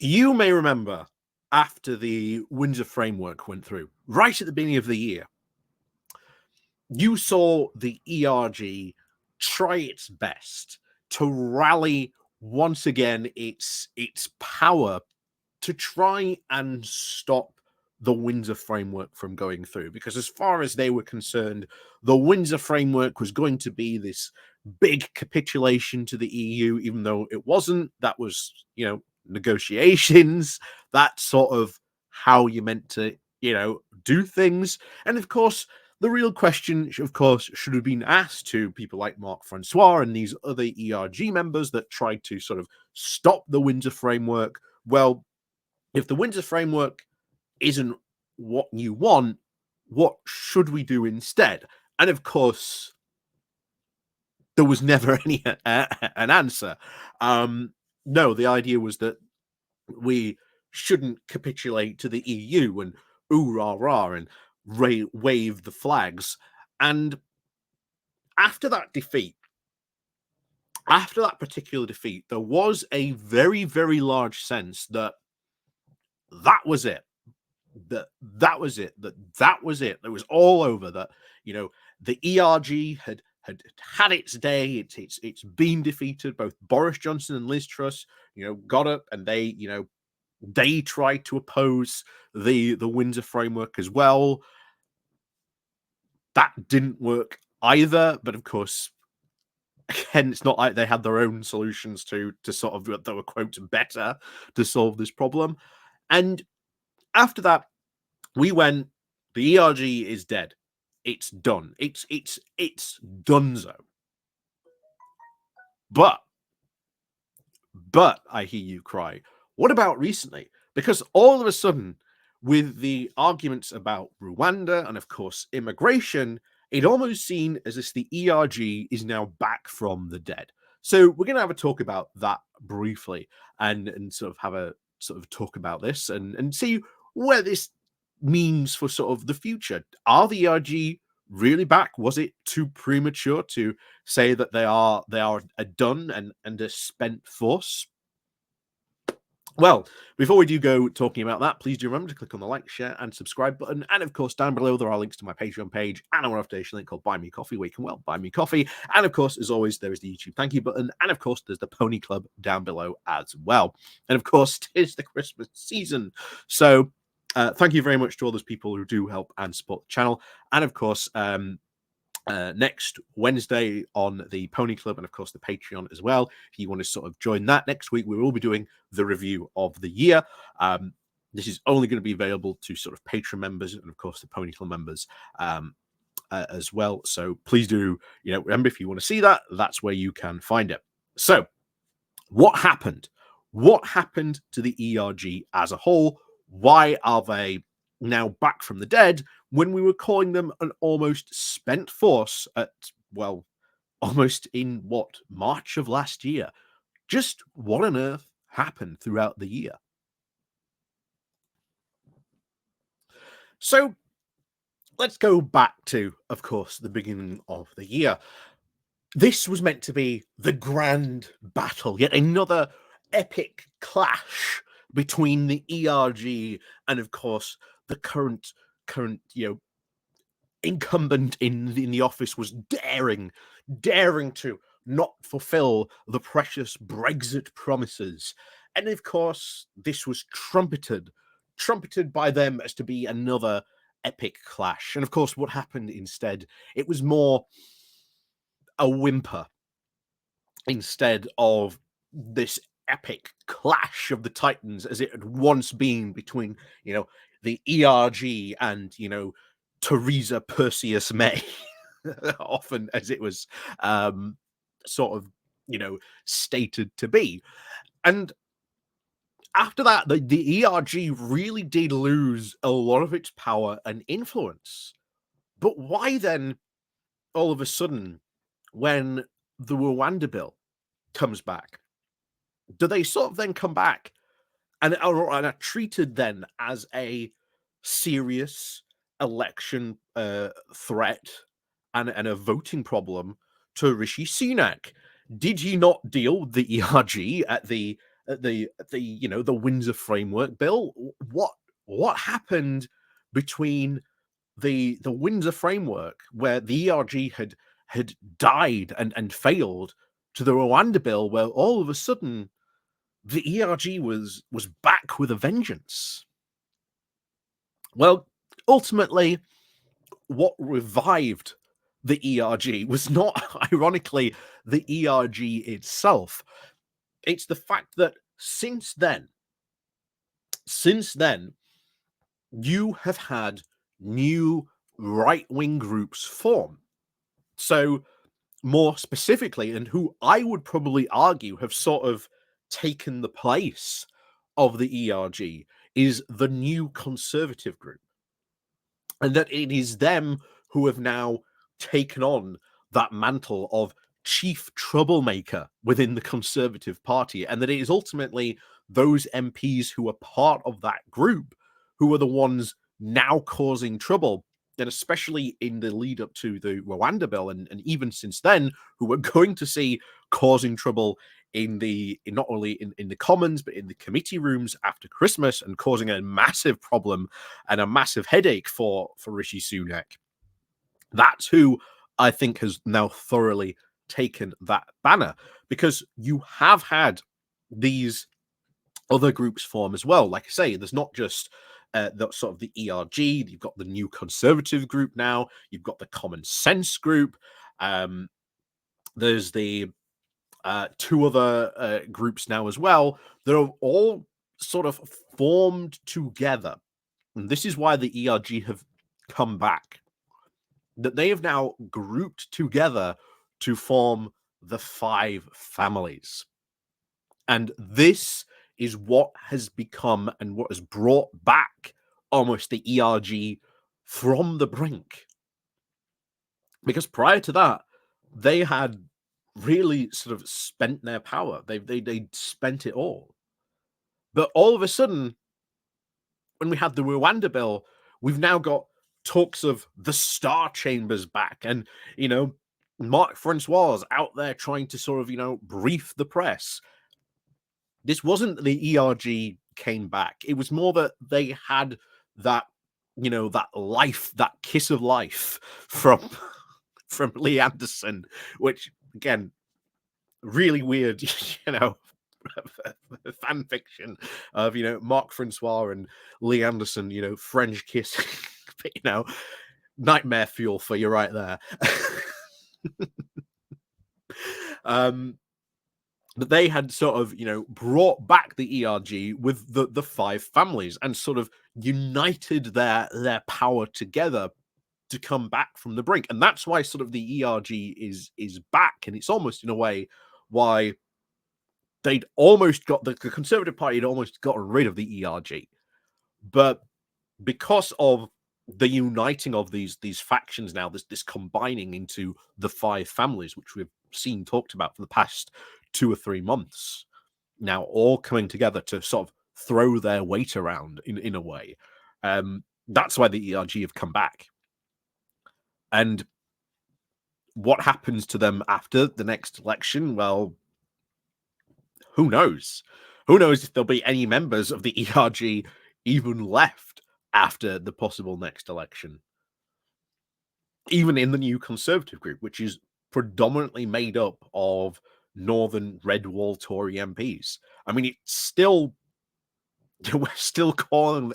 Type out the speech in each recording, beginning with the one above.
You may remember after the Windsor framework went through, right at the beginning of the year, you saw the ERG try its best to rally once again its power to try and stop the Windsor framework from going through, because as far as they were concerned, the Windsor framework was going to be this big capitulation to the EU, even though it wasn't. That was, negotiations. That's sort of how you meant to, do things. And of course, the real question, of course, should have been asked to people like Marc Francois and these other ERG members that tried to sort of stop the Windsor framework. Well, if the Windsor framework isn't what you want, what should we do instead? And of course, there was never any an answer. No, the idea was that we shouldn't capitulate to the EU and ooh rah rah and wave the flags. And after that defeat, after that particular defeat, there was a very, very large sense that that was it. That was it. That was it. It was all over. That the ERG had its day. It's been defeated. Both Boris Johnson and Liz Truss, got up and they tried to oppose the Windsor framework as well. That didn't work either. But of course, again, it's not like they had their own solutions to sort of, that were quote better to solve this problem. And after that, we went, the ERG is dead. It's done. It's donezo. But I hear you cry, what about recently? Because all of a sudden, with the arguments about Rwanda and of course immigration, it almost seemed as if the ERG is now back from the dead. So we're going to have a talk about that briefly and sort of have a sort of talk about this and see where this means for sort of the future. Are the ERG really back? Was it too premature to say that they are a done and a spent force? Well, before we do go talking about that, please do remember to click on the like, share, and subscribe button. And of course, down below, there are links to my Patreon page and our affiliation link called Buy Me Coffee, where you can, buy me coffee. And of course, as always, there is the YouTube thank you button. And of course, there's the Pony Club down below as well. And of course, it is the Christmas season. So thank you very much to all those people who do help and support the channel. And of course, next Wednesday on the Pony Club and of course the Patreon as well, if you want to sort of join that. Next week we will be doing the review of the year. This is only going to be available to sort of Patreon members and of course the Pony Club members as well. So please do, remember, if you want to see that, that's where you can find it. So what happened? What happened to the ERG as a whole? Why are they now back from the dead when we were calling them an almost spent force at, well, almost in March of last year? Just what on earth happened throughout the year? So let's go back to, of course, the beginning of the year. This was meant to be the grand battle, yet another epic clash between the ERG and, of course, the current incumbent in the office was daring to not fulfill the precious Brexit promises. And of course, this was trumpeted by them as to be another epic clash. And of course, what happened instead, it was more a whimper instead of this epic clash of the titans as it had once been between, the ERG and, Theresa Perseus May, often as it was sort of, stated to be. And after that, the ERG really did lose a lot of its power and influence. But why then, all of a sudden, when the Rwanda bill comes back, do they sort of then come back and are treated then as a serious election threat and a voting problem to Rishi Sunak? Did he not deal with the ERG at the the Windsor Framework Bill. What happened between the Windsor Framework, where the ERG had died and failed, to the Rwanda Bill, where all of a sudden the ERG was back with a vengeance? Well, ultimately, what revived the ERG was not, ironically, the ERG itself. It's the fact that since then, you have had new right-wing groups form. So, more specifically, and who I would probably argue have sort of taken the place of the ERG, is the new conservative group. And that it is them who have now taken on that mantle of chief troublemaker within the Conservative Party, and that it is ultimately those MPs who are part of that group who are the ones now causing trouble, and especially in the lead up to the Rwanda bill, and even since then, who we're going to see causing trouble not only in the Commons, but in the committee rooms after Christmas, and causing a massive problem and a massive headache for Rishi Sunak. That's who I think has now thoroughly taken that banner, because you have had these other groups form as well. Like I say, there's not just the sort of the ERG. You've got the new conservative group now. You've got the common sense group. There's the two other groups now as well that are all sort of formed together. And this is why the ERG have come back. That they have now grouped together to form the five families. And this is what has become and what has brought back almost the ERG from the brink. Because prior to that, they had really sort of spent their power. They spent it all. But all of a sudden, when we had the Rwanda bill, we've now got talks of the Star Chambers back, and Mark Francois out there trying to sort of brief the press. This wasn't the ERG came back. It was more that they had that that life, that kiss of life from Lee Anderson, which again, really weird, fan fiction of Mark Francois and Lee Anderson, French kiss, but, nightmare fuel for you right there. But they had sort of brought back the ERG with the five families and sort of united their power together to come back from the brink. And that's why sort of the ERG is back, and it's almost in a way why they'd almost got the Conservative Party had almost gotten rid of the ERG, but because of the uniting of these factions now, this combining into the five families, which we've seen talked about for the past 2 or 3 months, now all coming together to sort of throw their weight around in a way. That's why the ERG have come back. And what happens to them after the next election? Well, who knows? Who knows if there'll be any members of the ERG even left after the possible next election? Even in the new Conservative group, which is predominantly made up of Northern Red Wall Tory MPs. I mean, it's still we're still calling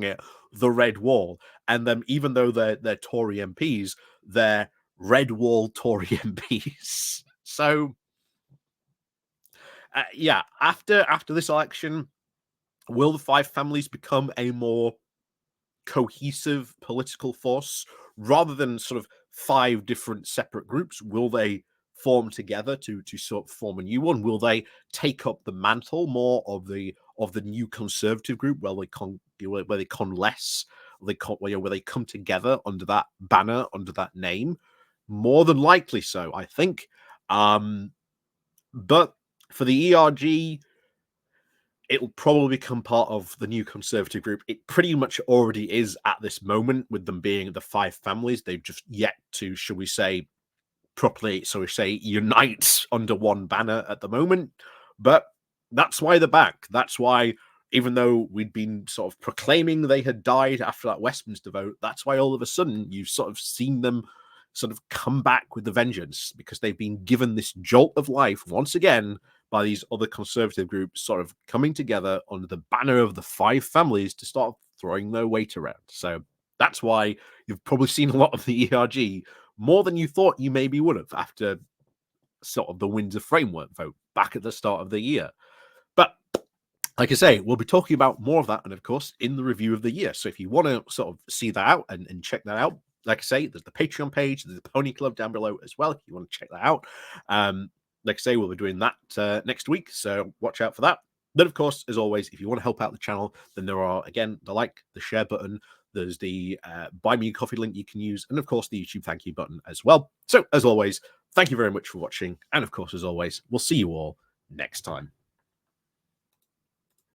it the Red Wall, and then even though they're Tory MPs, they're Red Wall Tory MPs. So, yeah, after this election, will the five families become a more cohesive political force rather than sort of 5 different separate groups? Will they form together to sort of form a new one? Will they take up the mantle more of the new Conservative group, where they coalesce, where they come together under that banner, under that name? More than likely so, I think. But for the ERG, it'll probably become part of the new Conservative group. It pretty much already is at this moment, with them being the five families. They've just yet to, shall we say, properly, unite under one banner at the moment. But That's why they're back. That's why, even though we'd been sort of proclaiming they had died after that Westminster vote, that's why all of a sudden you've sort of seen them sort of come back with the vengeance, because they've been given this jolt of life once again by these other conservative groups sort of coming together under the banner of the five families to start throwing their weight around. So that's why you've probably seen a lot of the ERG more than you thought you maybe would have after sort of the Windsor framework vote back at the start of the year. But like I say, we'll be talking about more of that, and of course, in the review of the year. So if you want to sort of see that out and check that out, like I say, there's the Patreon page, there's the Pony Club down below as well, if you want to check that out. Like I say, we'll be doing that next week, so watch out for that. Then, of course, as always, if you want to help out the channel, then there are, again, the like, the share button, there's the buy me a coffee link you can use, and of course, the YouTube thank you button as well. So, as always, thank you very much for watching, and of course, as always, we'll see you all next time.